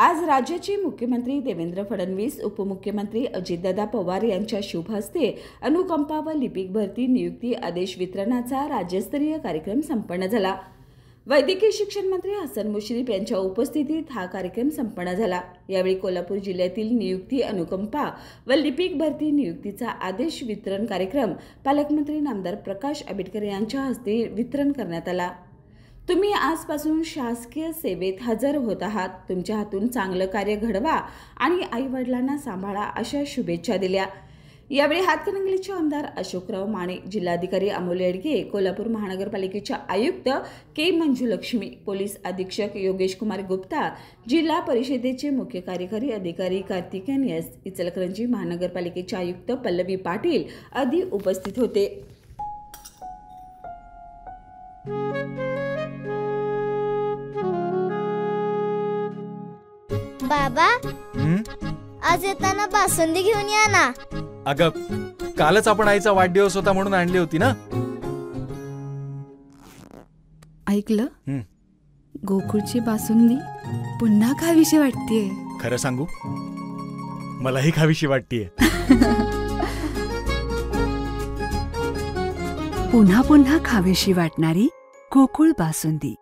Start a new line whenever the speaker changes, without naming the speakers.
आज राज्याचे मुख्यमंत्री देवेंद्र फडणवीस, उपमुख्यमंत्री अजितदादा पवार यांच्या शुभ हस्ते अनुकंपा व लिपिक भरती नियुक्ती आदेश वितरणाचा राज्यस्तरीय कार्यक्रम संपन्न झाला। वैद्यकीय शिक्षण मंत्री हसन मुश्रीफ यांच्या उपस्थितीत हा कार्यक्रम संपन्न झाला। यावेळी कोल्हापूर जिल्ह्यातील नियुक्ती अनुकंपा व लिपिक भरती नियुक्तीचा आदेश वितरण कार्यक्रम पालकमंत्री नामदार प्रकाश आंबेडकर यांच्या हस्ते वितरण करण्यात आला। तुम्ही आजपासून शासकीय सेवेत हजर होत आहात। तुमच्या हातून चांगलं कार्य घडवा आणि आई-वडिलांना सांभाळा अशा शुभेच्छा दिल्या। यावेळी हातकणंगलेचे आमदार अशोकराव माने, जिल्हाधिकारी अमोल येडगे, कोल्हापूर महानगरपालिकेच्या आयुक्त के मंजुलक्ष्मी, पोलीस अधीक्षक योगेश कुमार गुप्ता, जिल्हा परिषदेचे मुख्य कार्यकारी अधिकारी कार्तिकेयन एस, इचलकरंजी महानगरपालिकेचे आयुक्त पल्लवी पाटील आदी उपस्थित होते।
बाबा, आज येताना बासुंदी घेऊन या ना।
अगं, कालच आपण आईचा वाढदिवस होता म्हणून आणली होती ना।
ऐकलं, गोकुळची बासुंदी पुन्हा खावीशी वाटतेय।
खरं सांगू, मलाही खावीशी वाटतेय।
पुन्हा पुन्हा खावीशी वाटणारी गोकुळ बासुंदी।